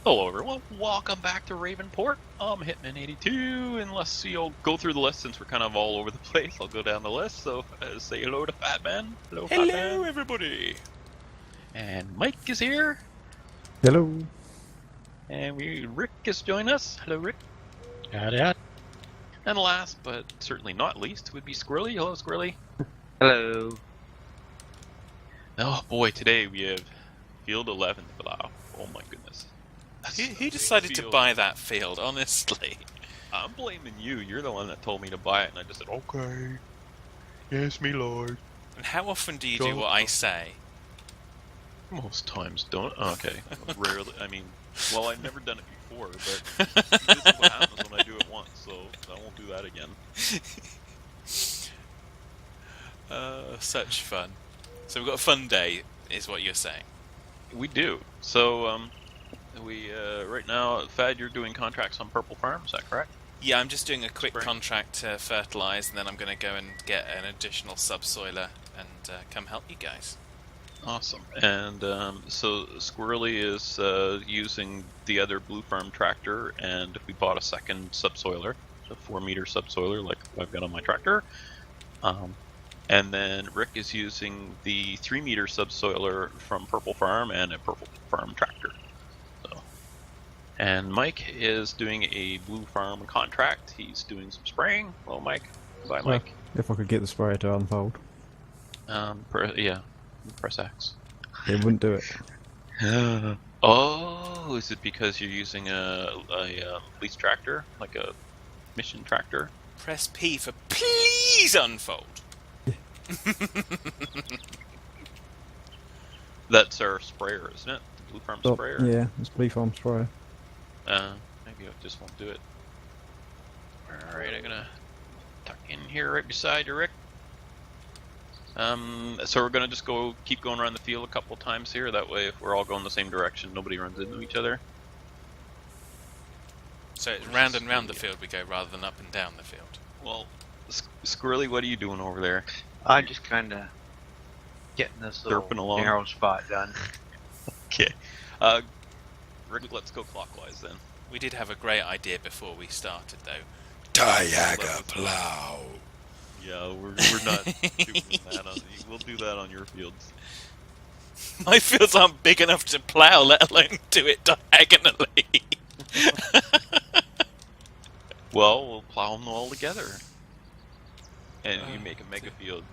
Hello everyone, welcome back to Ravenport. I'm hitting an 82, unless you'll go through the list since we're kind of all over the place. I'll go down the list, so say hello to Fat Man. Hello, Fat Man. Hello, everybody. And Mike is here. Hello. And Rick is joining us. Hello, Rick. Howdy, howdy. And last, but certainly not least, would be Squirrely. Hello, Squirrely. Hello. Oh boy, today we have Field 11 plow. Oh my goodness. Who decided to buy that field, honestly? I'm blaming you. You're the one that told me to buy it, and I just said, okay. Yes, me lord. And how often do you do what I say? Most times don't. Okay. Rarely. I mean, well, I've never done it before, but this is what happens when I do it once, so I won't do that again. Such fun. So we've got a fun day, is what you're saying. We do. So, we, right now, Fad, you're doing contracts on Purple Farm, is that correct? Yeah, I'm just doing a quick Spring. contract to fertilise, and then I'm going to go and get an additional subsoiler and come help you guys. Awesome. And so Squirrely is using the other Blue Farm tractor, and if we bought a second subsoiler, a 4-meter subsoiler like I've got on my tractor, and then Rick is using the 3-meter subsoiler from Purple Farm and a Purple Farm tractor. So, and Mike is doing a Blue Farm contract. He's doing some spraying. Hello, Mike. Bye, Mike. If I could get the sprayer to unfold. Yeah. Press X. It wouldn't do it. Oh, is it because you're using a lease tractor, like a mission tractor? Press P for please unfold. That's our sprayer, isn't it? The Blue Farm sprayer? Yeah, it's Blue Farm sprayer. Maybe I just won't do it. Alright, I'm gonna tuck in here right beside you, Rick. So we're gonna just keep going around the field a couple times here. That way, if we're all going the same direction, nobody runs into each other. So it's round and round the field we go, rather than up and down the field. Well, Squirrely, what are you doing over there? I'm just kind of getting this little Derping along. narrow spot done. Okay. Rick, let's go clockwise then. We did have a great idea before we started, though. Diaga plow. Yeah, we're not doing that. We'll do that on your fields. My fields aren't big enough to plough, let alone do it diagonally. Well, we'll plow them all together. And you make a mega field.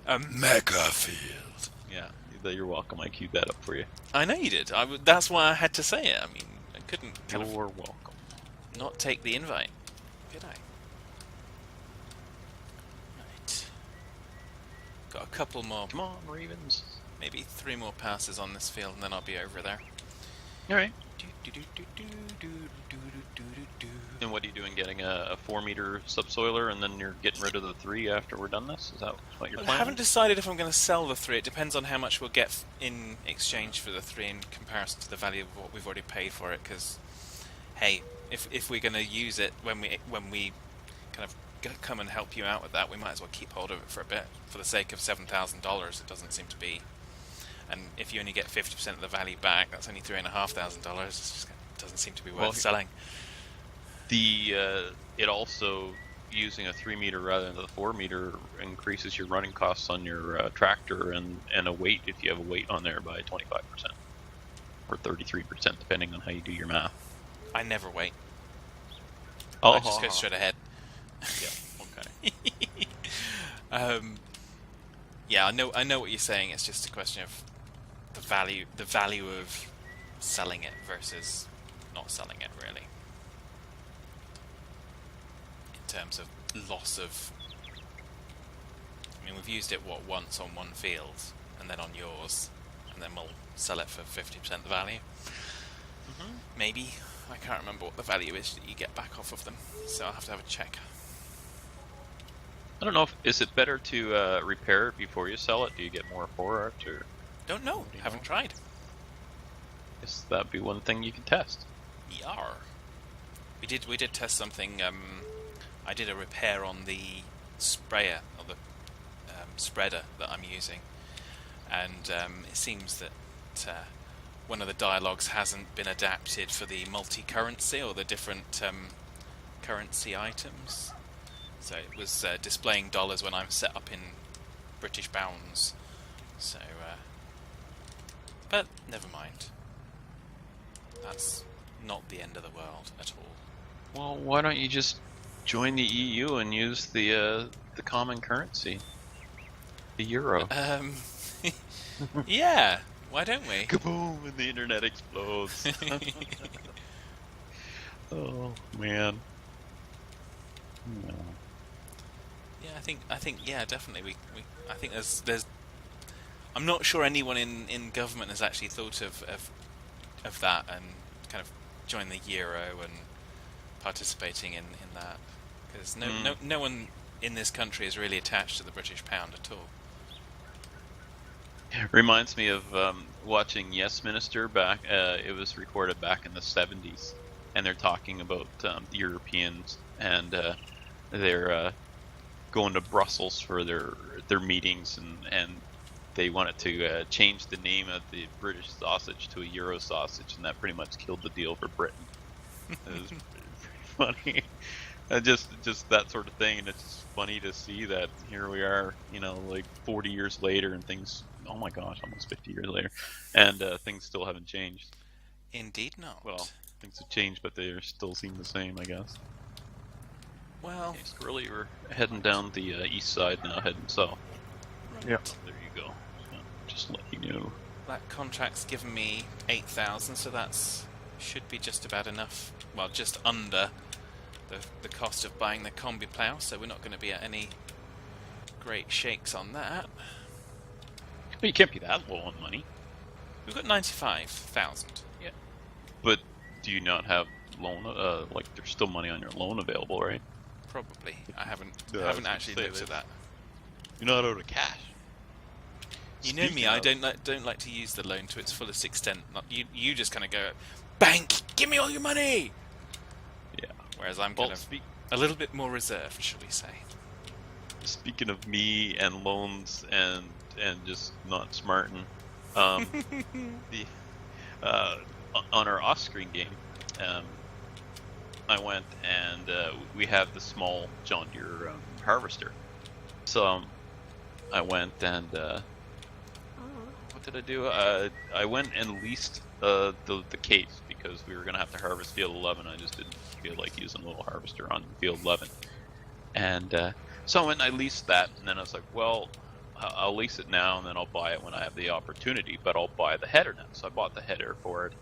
Mega field. Yeah, you're welcome. I queued that up for you. I know you did. That's why I had to say it. I mean, I couldn't You're kind of welcome. not take the invite, could I? Right. Got a couple more, Come on, Ravens. maybe 3 more passes on this field, and then I'll be over there. Alright. And what are you doing? Getting a 4-meter subsoiler, and then you're getting rid of the 3 after we're done this? Is that what you're I planning? haven't decided if I'm going to sell the 3. It depends on how much we'll get in exchange for the 3 in comparison to the value of what we've already paid for it. Because, hey, if we're going to use it when we kind of come and help you out with that, we might as well keep hold of it for a bit. For the sake of $7,000, it doesn't seem to be. And if you only get 50% of the value back, that's only $3,500. It just doesn't seem to be worth selling. It also, using a 3-meter rather than the 4-meter, increases your running costs on your tractor and a weight, if you have a weight on there, by 25%. Or 33%, depending on how you do your math. I never wait. Oh, I just go straight ahead. Yeah, okay. Yeah, I know what you're saying. It's just a question of the value of selling it versus not selling it, really. In terms of loss of, I mean, we've used it once on one field, and then on yours, and then we'll sell it for 50% the value. Maybe. I can't remember what the value is that you get back off of them, so I'll have to have a check. I don't know is it better to repair it before you sell it? Do you get more for it, or? Don't know. Haven't tried. Guess that'd be one thing you could test. Yar. We did test something. I did a repair on the sprayer or the spreader that I'm using, and it seems that one of the dialogues hasn't been adapted for the multi-currency or the different currency items. So it was displaying dollars when I'm set up in British pounds. So, but never mind. That's not the end of the world at all. Well, why don't you just join the EU and use the common currency, the euro? Yeah, why don't we? Kaboom! And the internet explodes. Oh man. No. Yeah, I think, yeah, definitely. I think there's. I'm not sure anyone in government has actually thought of that and kind of joined the euro and participating in that, because no one in this country is really attached to the British pound at all. Reminds me of watching Yes Minister back. It was recorded back in the 70s, and they're talking about the Europeans, and they're going to Brussels for their meetings, and they wanted to change the name of the British sausage to a Euro sausage, and that pretty much killed the deal for Britain. It was pretty funny. Just that sort of thing, and it's just funny to see that here we are, like 40 years later, and things, oh my gosh, almost 50 years later, and things still haven't changed. Indeed not. Well, things have changed, but they still seem the same, I guess. Well, Okay, Squirrely, we're heading down the east side now, heading south. Yep. There you go. So, just let you know. that contract's given me 8,000, so that's should be just about enough. Well, just under the cost of buying the combi plough, so we're not going to be at any great shakes on that. But you can't be that low on money. We've got 95,000. Yeah. But do you not have loan? Like there's still money on your loan available, right? Probably. I haven't actually say looked at that. You're not out of cash. You know me, I don't like to use the loan to its fullest extent. You just kind of go, bank, give me all your money. Yeah. Whereas I'm kind of a little bit more reserved, shall we say? Speaking of me and loans and just not smarting, on our off-screen game, I went and we have the small John Deere harvester. So I went and what did I do? I went and leased the case because we were gonna have to harvest field 11. I just didn't feel like using a little harvester on field 11, and so I went and I leased that, and then I was like, well, I'll lease it now, and then I'll buy it when I have the opportunity. But I'll buy the header now. So I bought the header for it,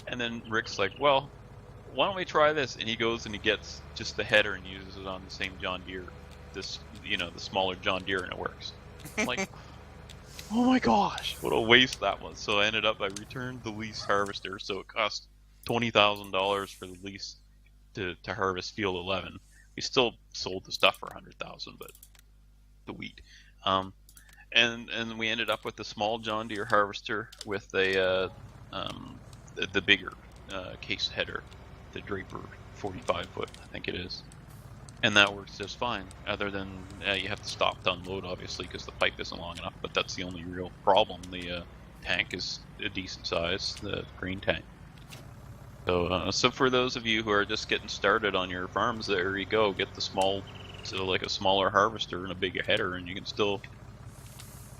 and then Rick's like, well, why don't we try this? And he goes and he gets just the header and uses it on the same John Deere, the smaller John Deere, and it works. I'm like, oh my gosh, what a waste that was. So I returned the lease harvester, so it cost $20,000 for the lease to harvest field 11. We still sold the stuff for $100,000, but the wheat. And we ended up with the small John Deere harvester with the bigger case header, the Draper 45 foot, I think it is, and that works just fine. Other than you have to stop to unload, obviously, because the pipe isn't long enough. But that's the only real problem. The tank is a decent size, the green tank. So for those of you who are just getting started on your farms, there you go. Get the like a smaller harvester and a bigger header, and you can still.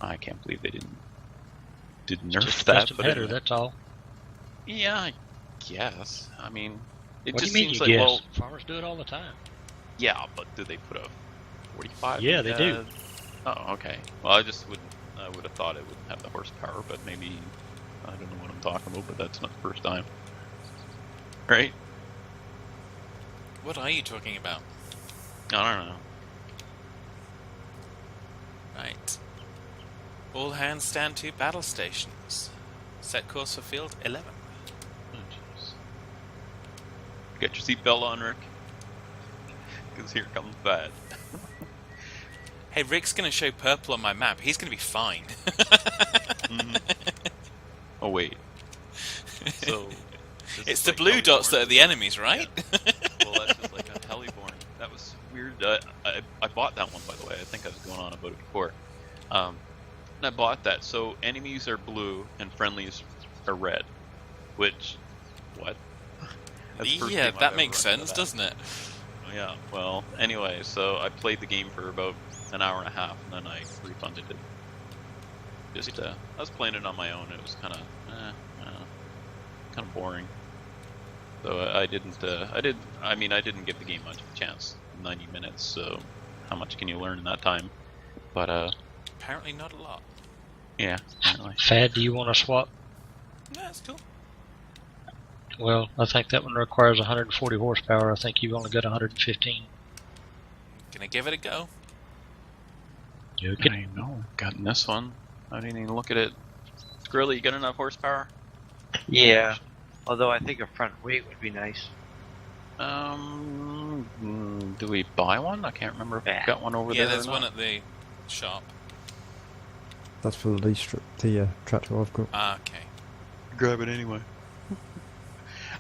I can't believe they didn't nerf Just that. custom But header, that's all. Yeah, I guess. I mean, it What do just you mean seems you like guess? Farmers do it all the time. yeah, but do they put a 45? Yeah, they do. Oh, okay. Well, I would have thought it wouldn't have the horsepower, but maybe I don't know what I'm talking about. But that's not the first time, right? What are you talking about? I don't know. Right. All hands stand to battle stations. Set course for field 11. Oh, jeez. Get your seatbelt on, Rick, because here comes bad. Hey, Rick's going to show purple on my map. He's going to be fine. Mm-hmm. Oh wait. So It's the blue dots that are the enemies, right? Yeah. Well, that's just like a heliborn. That was weird. I bought that one, by the way. I think I was going on about it before. And I bought that. So enemies are blue and friendlies are red. Which, what? That's the first Yeah, game I've that ever makes run into sense, that. doesn't it? Yeah, well, anyway, so I played the game for about an hour and a half, and then I refunded it. Just, I was playing it on my own, and it was kind of boring. So I didn't give the game much of a chance. 90 minutes, so how much can you learn in that time? But, Apparently not a lot. yeah, apparently. Fad, do you want to swap? No, that's cool. Well, I think that one requires 140 horsepower. I think you've only got 115. Gonna give it a go. You can. I know, gotten this one. I didn't even look at it. Squirrely, you got enough horsepower? Yeah. Although I think a front weight would be nice. Do we buy one? I can't remember if we Yeah. got one over Yeah, there. there's or one not. at the shop. That's for the least the tractor I've got. Ah, okay. Grab it anyway. I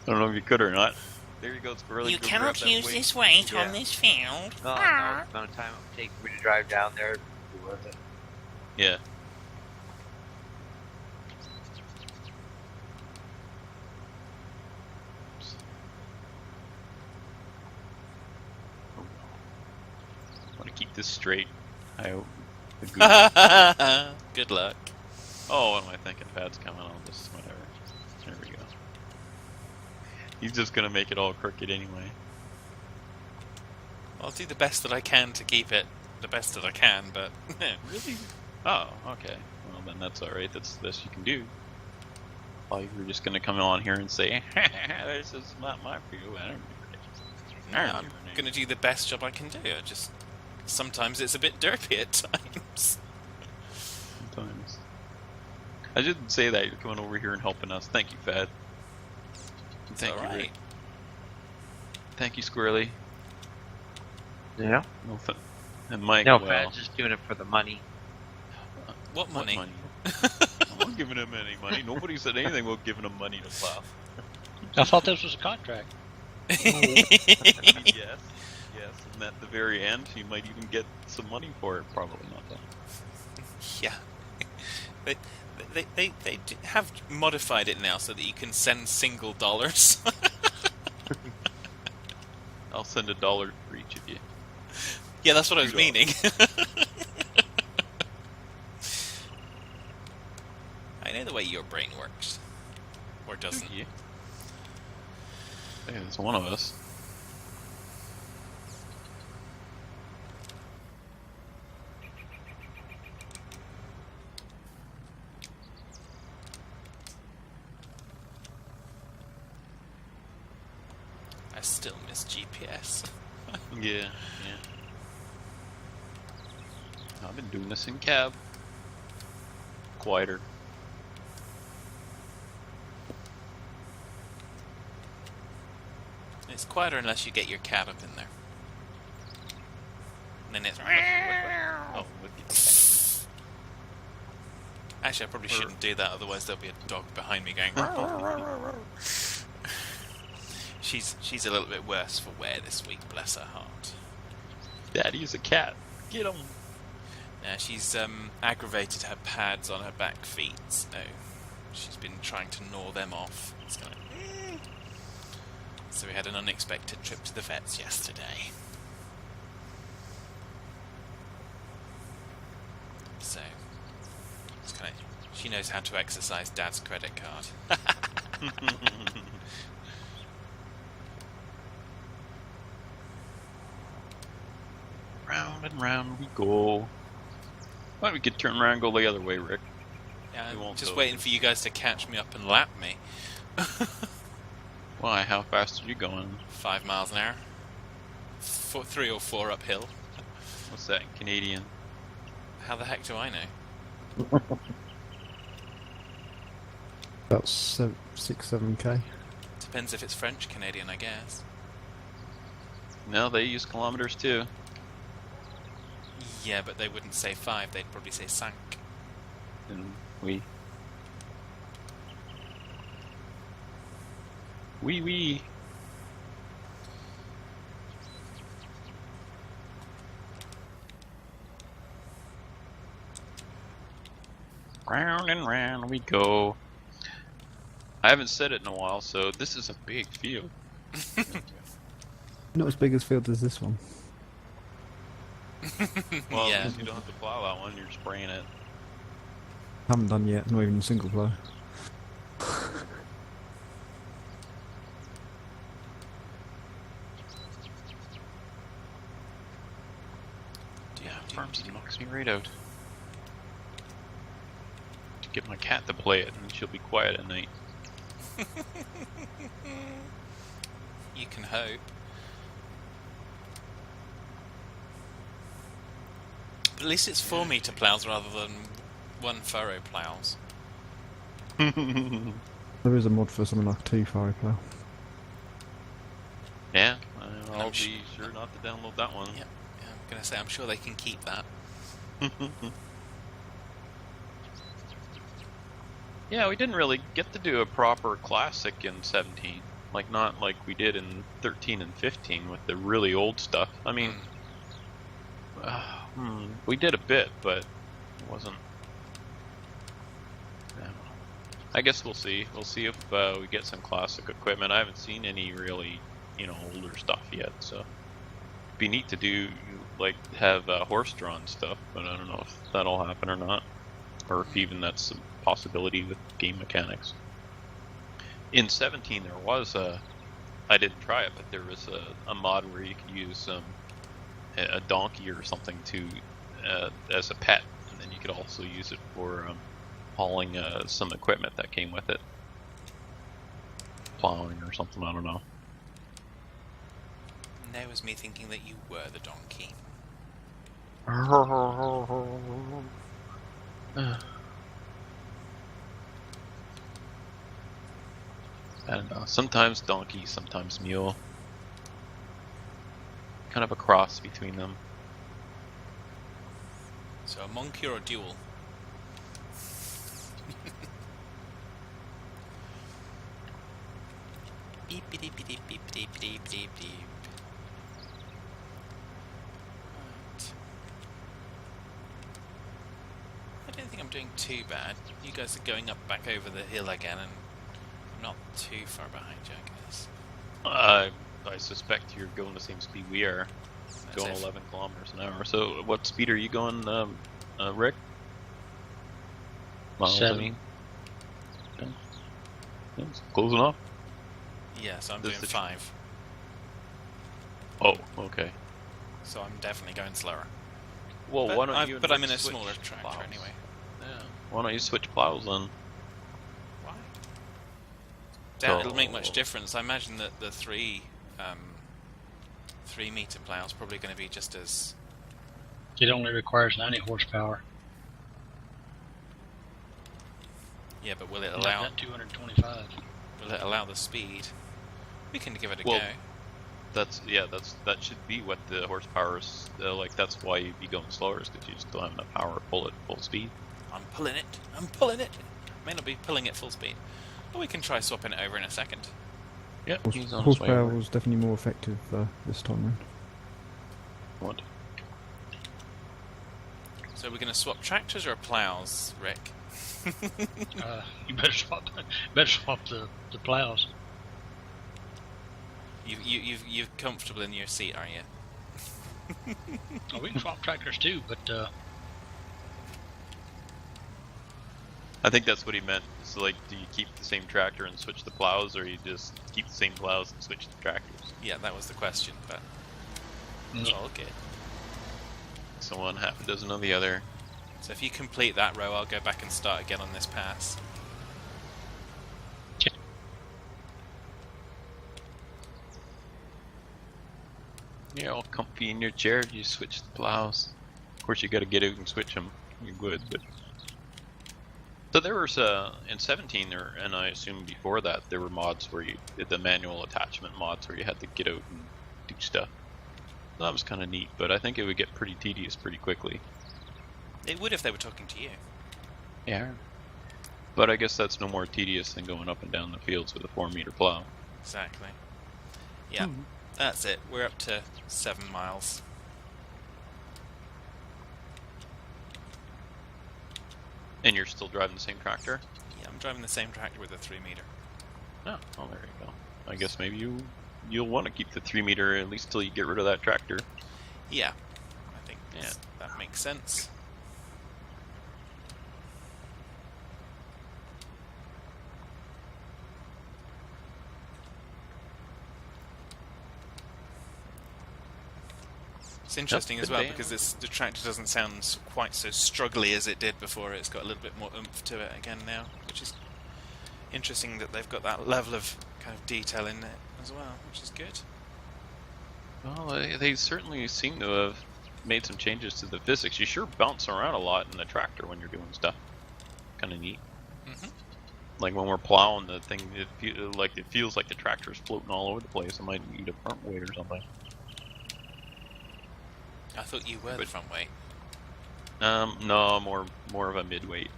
don't know if you could or not. There you go, Squirrely. You Go cannot grab that use weight. this weight Yeah. on this field. Oh, no, the amount of time it would take me to drive down there would be worth it. Yeah. Want to keep this straight. I hope. The Google. Good luck. Oh, what am I thinking? Pad's coming on this. Whatever. There we go. He's just gonna make it all crooked anyway. I'll do the best that I can to keep it the best that I can, but Really? Oh, okay. Well, then that's alright. That's the best you can do. Well, you were just gonna come on here and say, this is not my view. I don't do it. I'm gonna do the best job I can do. I just sometimes it's a bit derpy at times. Sometimes. I shouldn't say that. You're coming over here and helping us. Thank you, Fad. Thank you, Alright. Rick. Thank you, Squirrely. Yeah. No, and Mike. No, well, Fad's just doing it for the money. What money? I'm not giving him any money. Nobody said anything about giving him money to plow. I thought this was a contract. Yes, and at the very end, you might even get some money for it. Probably not though. Yeah. They have modified it now so that you can send single dollars. I'll send $1 for each of you. Yeah, that's what I was $2. meaning. I know the way your brain works. Or doesn't. Yeah. Hey, that's one of us. I still miss GPS. Yeah. I've been doing this in cab. Quieter. It's quieter unless you get your cat up in there. And then it's... Oh, with you. Actually, I probably shouldn't do that, otherwise there'll be a dog behind me going... She's a little bit worse for wear this week, bless her heart. Daddy's a cat. Get him. Yeah, she's aggravated her pads on her back feet, so she's been trying to gnaw them off. It's kind of... So we had an unexpected trip to the vets yesterday. So it's kind of... She knows how to exercise Dad's credit card. Round and round we go. Why we could turn around and go the other way, Rick? Yeah, We I'm won't just go. waiting for you guys to catch me up and lap me. Why? How fast are you going? 5 miles an hour. 3 or 4 uphill. What's that in Canadian? How the heck do I know? About 6-7k. Depends if it's French Canadian, I guess. No, they use kilometers too. Yeah, but they wouldn't say 5, they'd probably say 5. And we. Wee. Round and round we go. I haven't said it in a while, so this is a big field. Not as big as field as this one. Well, Yeah. you don't have to plow that one, you're spraying it. Haven't done yet, not even a single plow. Yeah, Farms knocks me right out. To get my cat to play it, and she'll be quiet at night. You can hope. But at least it's 4 meter ploughs rather than 1 furrow ploughs. There is a mod for something like a 2 furrow plow. Yeah, I'll I'm be sure not to download that one. Yeah, I'm gonna say I'm sure they can keep that. Yeah, we didn't really get to do a proper classic in 17. Like, not like we did in 13 and 15 with the really old stuff. I mean, we did a bit, but it wasn't... I don't know. I guess we'll see. We'll see if we get some classic equipment. I haven't seen any really, older stuff yet, so... It'd be neat to do, like, have horse-drawn stuff, but I don't know if that'll happen or not. Or if even that's a possibility with game mechanics. In 17 there was I didn't try it, but there was a mod where you could use a donkey or something to as a pet, and then you could also use it for hauling some equipment that came with it. Plowing or something, I don't know. And there was me thinking that you were the donkey. I don't know. Sometimes donkey, sometimes mule. Kind of a cross between them. So a monkey or a duel? Beep beep beep beep beep beep beep beep beep. Right. I don't think I'm doing too bad. You guys are going up back over the hill again, and I'm not too far behind you, I guess. I suspect you're going the same speed we are. That's Going it. 11 kilometers an hour. So what speed are you going, Rick? Miles, 7. I mean. Okay. Yeah, it's close enough. Yeah, so I'm This doing is- 5. Oh, okay. So I'm definitely going slower. Well, But why don't I've- you? and but I'm Rick in a switch smaller tractor plows? anyway. Yeah. Why don't you switch plows then? Why? Doubt it'll make So- much difference. I imagine that the 3 meter plough is probably going to be just as... It only requires 90 horsepower. Yeah, but will it Not allow... that 225. Will it allow the speed? We can give it a Well, go. That should be what the horsepower is like. That's why you'd be going slower, is because you just don't have enough power to pull it full speed. I'm pulling it. I'm pulling it. May not be pulling it full speed. But we can try swapping it over in a second. Yeah, Horsepower was definitely more effective this time round. What? So we're going to swap tractors or ploughs, Rick? You better swap the plows. You're comfortable in your seat, are you? Oh, we can swap tractors too, but I think that's what he meant. So, like, do you keep the same tractor and switch the plows, or you just keep the same plows and switch the tractors? Yeah, that was the question, but it's all good. So one half a dozen of the other. So if you complete that row, I'll go back and start again on this pass. You're all comfy in your chair. You switch the plows. Of course, you got to get out and switch them. You're good, but. So there was in 17 there, and I assume before that there were mods where you did the manual attachment mods where you had to get out and do stuff. So that was kind of neat, but I think it would get pretty tedious pretty quickly. It would if they were talking to you. Yeah. But I guess that's no more tedious than going up and down the fields with a 4-meter plow. Exactly. Yeah, that's it. We're up to 7 miles. And you're still driving the same tractor? Yeah, I'm driving the same tractor with a 3 meter. Oh, well, there you go. I guess maybe you'll want to keep the 3 meter at least till you get rid of that tractor. Yeah, I think Yeah. that makes sense. It's interesting as well because the tractor doesn't sound quite so struggly as it did before. It's got a little bit more oomph to it again now, which is interesting that they've got that level of kind of detail in it as well, which is good. Well, they certainly seem to have made some changes to the physics. You sure bounce around a lot in the tractor when you're doing stuff. Kind of neat. Mm-hmm. Like when we're plowing the thing, it feels like the tractor's floating all over the place. It might need a front weight or something. I thought you were the front weight. No, more of a mid-weight.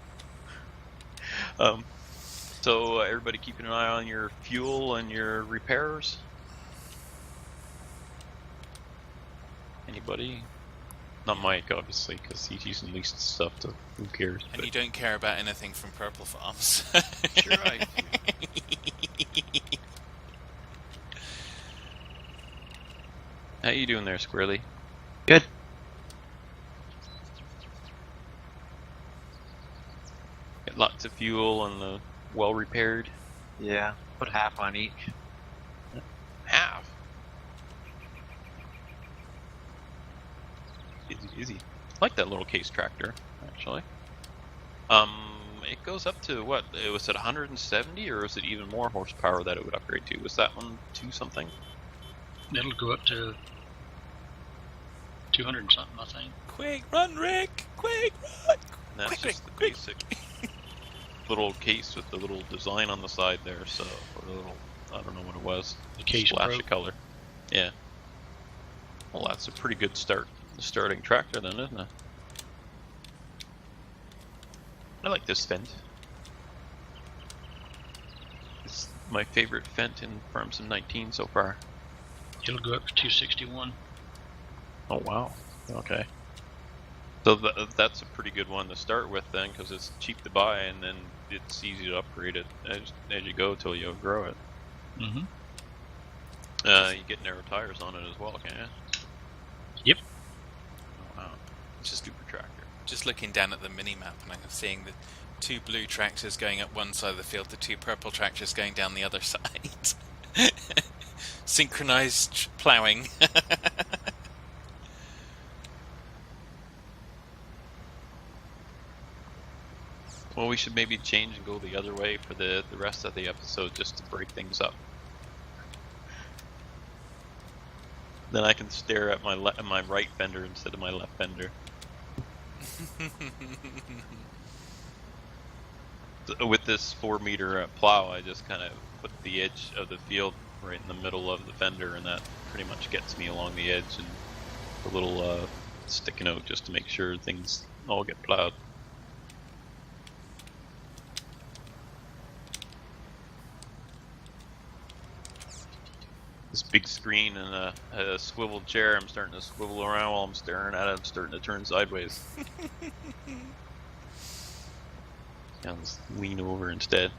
So everybody keeping an eye on your fuel and your repairs? Anybody? Not Mike, obviously, because he's using least stuff, so who cares? And you don't care about anything from Purple Farms. Sure, I How you doing there, Squirrely? Good. Got lots of fuel and the well repaired. Yeah, put half on each. Half. Easy. I like that little case tractor, actually. It goes up to what? It was at 170, or is it even more horsepower that it would upgrade to? Was that one 2 something? It'll go up to 200 and something, I think. Quick, run, Rick! Quick, run! And that's Quick, just Rick, the quick. basic little case with the little design on the side there. So, or the little, I don't know what it was. The case splash broke. of color. Yeah. Well, that's a pretty good starting tractor then, isn't it? I like this Fendt. It's my favorite Fendt in Farms in 19 so far. It'll go up to 261. Oh wow. Okay. So that's a pretty good one to start with then, because it's cheap to buy and then it's easy to upgrade it as you go till you outgrow it. Mm-hmm. You get narrow tires on it as well, can you? Yep. Oh wow. It's a super tractor. Just looking down at the mini-map and I'm seeing the 2 blue tractors going up one side of the field, the 2 purple tractors going down the other side. Synchronized ploughing. Well, we should maybe change and go the other way for the rest of the episode just to break things up. Then I can stare at my right fender instead of my left fender. With this 4 meter plow, I just kind of put the edge of the field right in the middle of the fender, and that pretty much gets me along the edge and a little sticking out just to make sure things all get plowed. This big screen and a swivel chair, I'm starting to swivel around while I'm staring at it. I'm starting to turn sideways. I'll just lean over instead.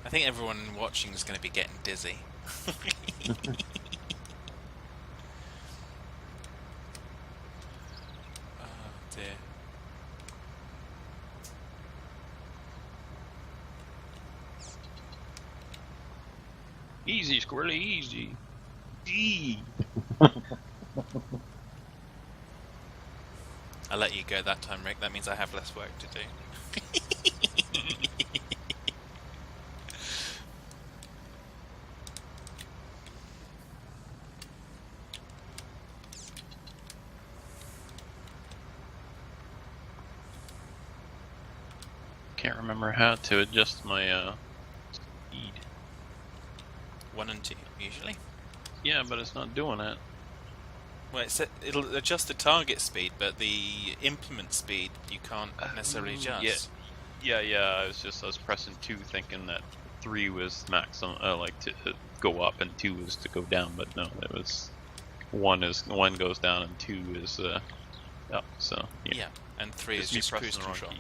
I think everyone watching is going to be getting dizzy. Oh dear. Easy, Squirrely, easy. I'll let you go that time, Rick. That means I have less work to do. Can't remember how to adjust my speed. 1 and 2, usually. Yeah, but it's not doing it. Well, it'll adjust the target speed, but the implement speed you can't necessarily adjust. Yeah. I was pressing 2, thinking that 3 was maximum, like to go up, and 2 was to go down. But no, it was one goes down and 2 is up. So yeah. Yeah, and 3 is me just pressing cruise the wrong control.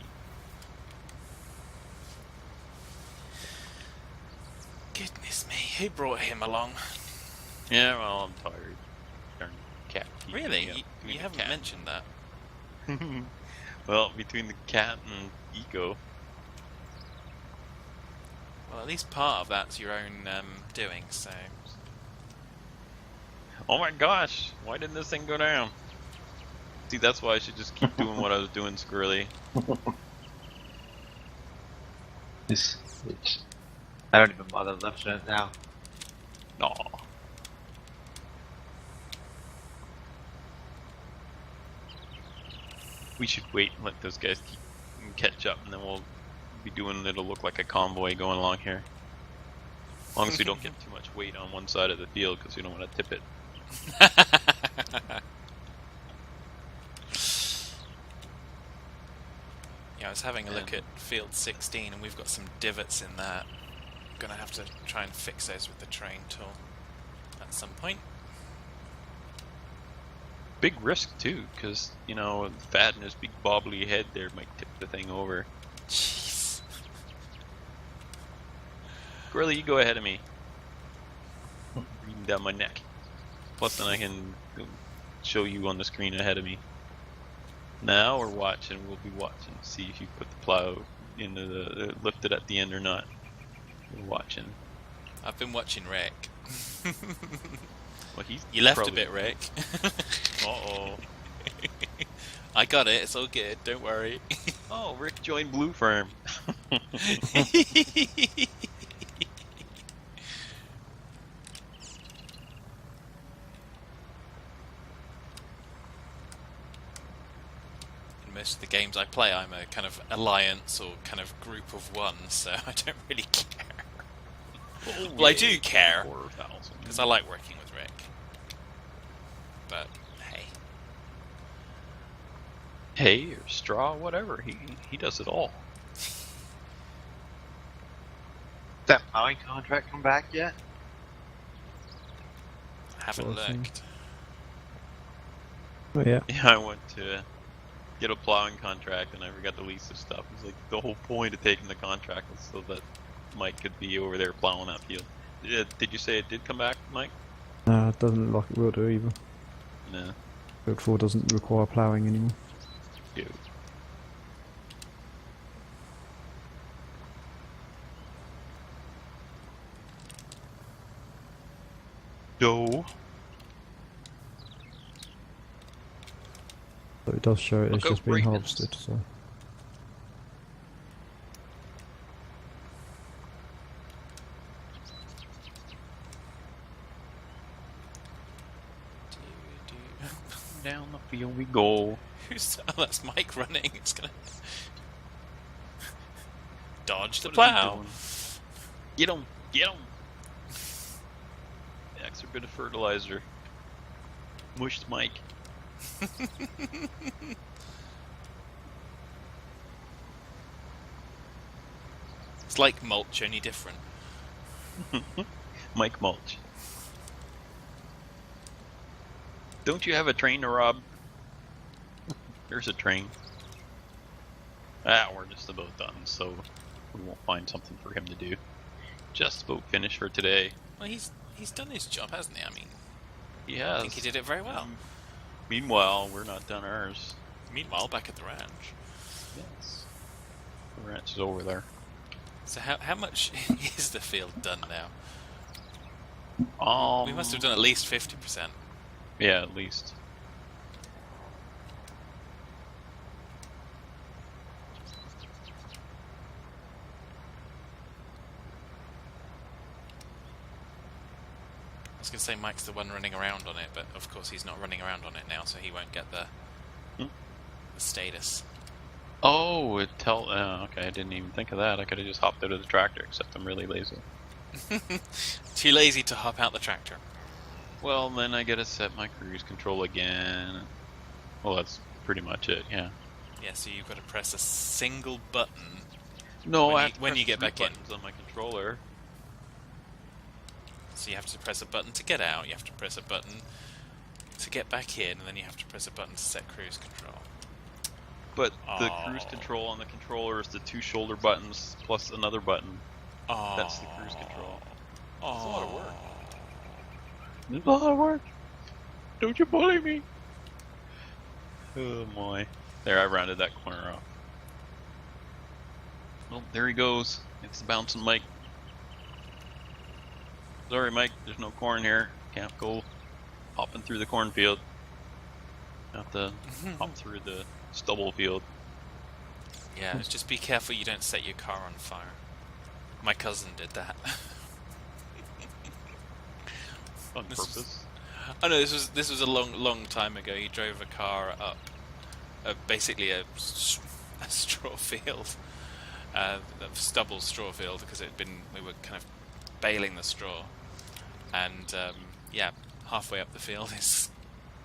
key. Goodness me, who brought him along? Yeah, well, I'm tired. Darn cat. keep me Really? up. You Between the haven't cat- mentioned that. Well, between the cat and Eco. Well, at least part of that's your own doing, so... Oh my gosh! Why didn't this thing go down? See, that's why I should just keep doing what I was doing, Squirrely. I don't even bother lifting it now. Aw. We should wait and let those guys catch up, and then we'll be doing. It'll look like a convoy going along here. As long as we don't get too much weight on one side of the field, because we don't want to tip it. Yeah, I was having a look at field 16 and we've got some divots in that. I'm gonna have to try and fix those with the train tool at some point. Big risk too, because you know, Thad and his big bobbly head there might tip the thing over. Jeez. Squirrely, you go ahead of me. Breathing down my neck. Plus, then I can show you on the screen ahead of me. Now we're watching. We'll be watching. See if you put the plow into the lift it at the end or not. We're watching. I've been watching Rick. Well, he's You left a probably- bit, Rick. Uh-oh. I got it, it's all good, don't worry. Oh, Rick joined Blue Farm. In most of the games I play, I'm a kind of alliance or kind of group of one, so I don't really care. Oh, Well, I do care, 4,000. because I like working with Rick. But, hey. Hay or straw, whatever. He does it all. That plowing contract come back yet? I haven't Awesome. looked. Oh yeah. Yeah, I went to get a plowing contract and I forgot to lease the stuff. It's like the whole point of taking the contract was so that Mike could be over there plowing that field. Did you say it did come back, Mike? No, it doesn't look like it will do either. No. Build 4 doesn't require ploughing anymore. Good. No. So it does show it as Look just out, being Ravens. harvested, so. Down the field we go. Who's oh, that's Mike running. It's gonna dodge the What is he plow. doing? Get him! Get him! Extra bit of fertilizer. Mushed Mike. It's like mulch, only different. Mike mulch. Don't you have a train to rob? There's a train. We're just about done, so we won't find something for him to do. Just about finished for today. Well, he's done his job, hasn't he? I mean, He has. I think he did it very well. Meanwhile, we're not done ours. Meanwhile, back at the ranch. Yes. The ranch is over there. So how much is the field done now? We must have done at least 50%. Yeah, at least. I was going to say Mike's the one running around on it, but of course he's not running around on it now, so he won't get the status. Oh, okay, I didn't even think of that. I could have just hopped out of the tractor, except I'm really lazy. Too lazy to hop out the tractor. Well, then I gotta set my cruise control again. Well, that's pretty much it, yeah. Yeah, so you've got to press a single button. No, When I you- have to when press you get 3 back in. buttons on my controller. So you have to press a button to get out, you have to press a button to get back in, and then you have to press a button to set cruise control. But the cruise control on the controller is the 2 shoulder buttons plus another button. Oh, That's the cruise control. Oh, It's a lot of work. It's a lot of work. Don't you bully me. Oh my. There, I rounded that corner off. Well, there he goes. It's the bouncing Mike. Sorry, Mike, there's no corn here. Can't go hopping through the cornfield. Have to hop through the stubble field. Yeah, just be careful you don't set your car on fire. My cousin did that. On purpose. Oh no, this was a long time ago. He drove a car up, basically a straw field, a stubble straw field, because we were kind of baling the straw, and yeah, halfway up the field, his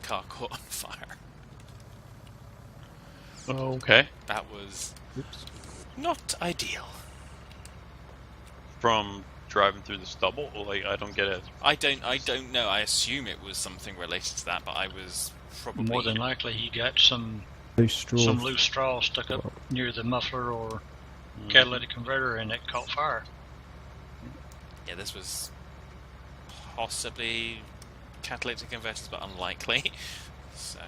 car caught on fire. Oh, okay. That was not ideal. From driving through the stubble? Like, I don't get it. I don't know. I assume it was something related to that, but I was probably More than likely, he got some Loose straw. loose straw stuck up near the muffler or catalytic converter, and it caught fire. Yeah, this was possibly catalytic converters, but unlikely. So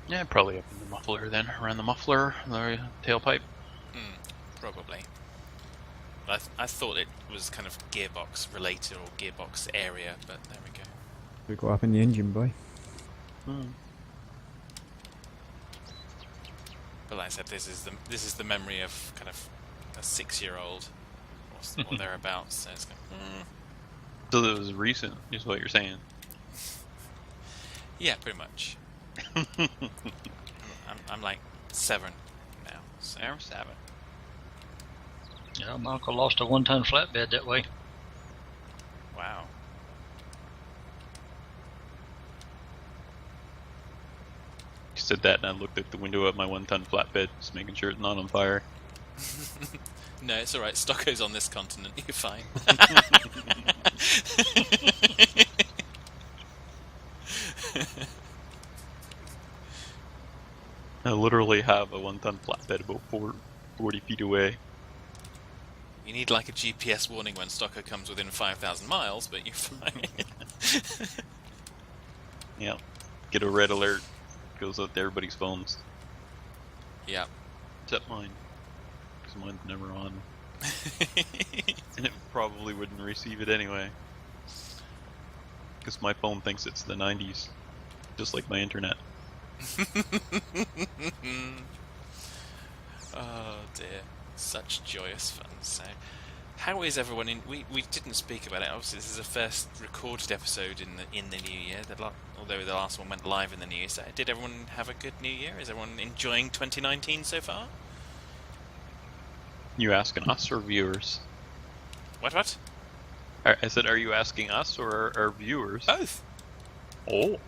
Yeah, probably up in the muffler then. Around the muffler, the tailpipe. probably. I thought it was kind of gearbox related or gearbox area, but there we go. We got up in the engine bay. But like I said, this is the memory of kind of a 6-year-old or thereabouts. So it's kind So it was recent, is what you're saying. yeah, pretty much. I'm like 7 now. So. I'm 7. Yeah, my uncle lost a 1-ton flatbed that way. Wow. You said that, and I looked at the window of my 1-ton flatbed, just making sure it's not on fire. No, it's alright. Stocko's on this continent. You're fine. I literally have a 1-ton flatbed about 40 feet away. You need like a GPS warning when Stocko comes within 5,000 miles, but you're fine. Yeah. Get a red alert. Goes out to everybody's phones. Yeah. Except mine. Because mine's never on. And it probably wouldn't receive it anyway. Because my phone thinks it's the 90s. Just like my internet. Oh dear. Such joyous fun. So, how is everyone in? We didn't speak about it. Obviously, this is the first recorded episode in the new year. Although the last one went live in the new year. So, did everyone have a good new year? Is everyone enjoying 2019 so far? You asking us or viewers? What? I said, are you asking us or our viewers? Both. Oh.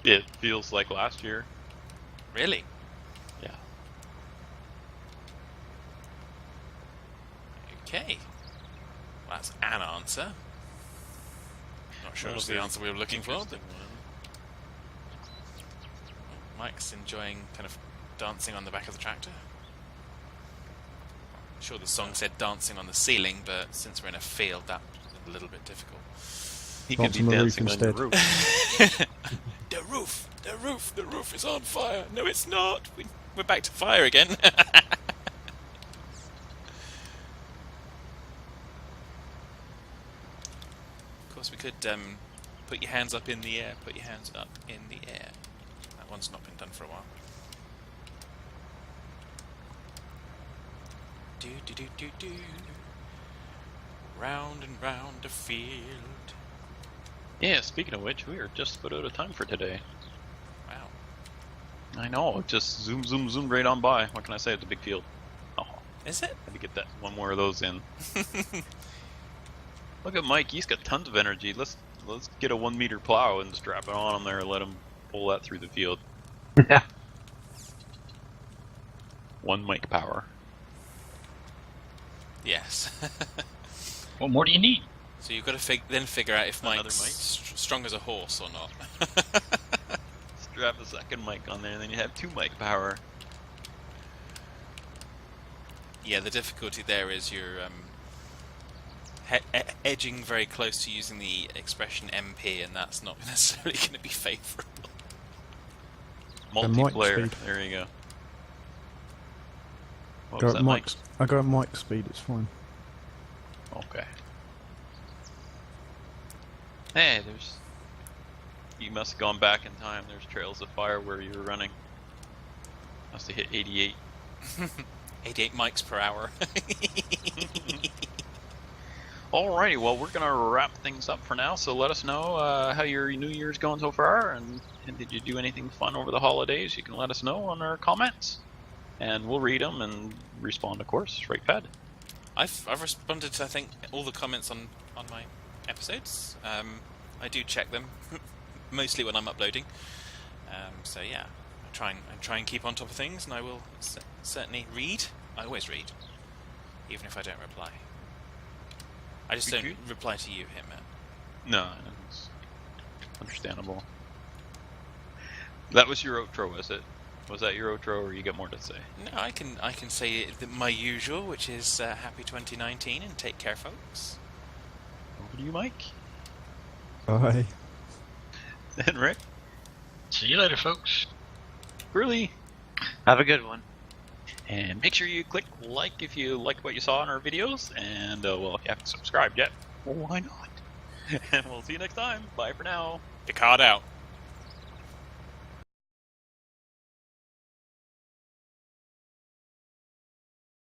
It feels like last year. Really? Yeah. Okay. Well, that's an answer. Not sure it's the answer we were looking for. But Mike's enjoying kind of dancing on the back of the tractor. I'm sure the song said dancing on the ceiling, but since we're in a field, that's a little bit difficult. He could be dancing on the roof. The roof is on fire. No, it's not. We're back to fire again. Of course, we could put your hands up in the air. Put your hands up in the air. That one's not been done for a while. Do do do do do. Round and round a field. Yeah, speaking of which, we are just about out of time for today. Wow. I know, it just zoomed right on by. What can I say? It's a big field. Oh, Is it? had to get that one more of those in. Look at Mike, he's got tons of energy. Let's get a 1-meter plow and strap it on him there and let him pull that through the field. Yeah. 1 Mike power. Yes. What more do you need? So you've got to then figure out if Another Mike's mic? strong as a horse or not. Strap a second mic on there, and then you have 2 mic power. Yeah, the difficulty there is you're edging very close to using the expression MP, and that's not necessarily going to be favourable. And mic Multiplayer. speed. There you go. What Go was at that, Mike? Mike's. I go at mic speed. It's fine. Okay. Hey, there's. You must have gone back in time. There's trails of fire where you were running. Must have hit 88. 88 mics per hour. Alrighty, well, we're gonna wrap things up for now. So let us know how your New Year's going so far, and did you do anything fun over the holidays? You can let us know on our comments, and we'll read them and respond, of course. Right, Pad? I've responded to, I think, all the comments on my episodes. I do check them, mostly when I'm uploading. So yeah, I try and keep on top of things, and I will certainly read. I always read, even if I don't reply. I just don't reply to you, Hitman. No, it's understandable. That was your outro, was it? Was that your outro, or you got more to say? No, I can say my usual, which is happy 2019 and take care, folks. Over to you, Mike. Bye. And Rick. See you later, folks. Really. Have a good one. And make sure you click like if you liked what you saw in our videos. And, well, if you haven't subscribed yet, well, why not? And we'll see you next time. Bye for now. Picard out.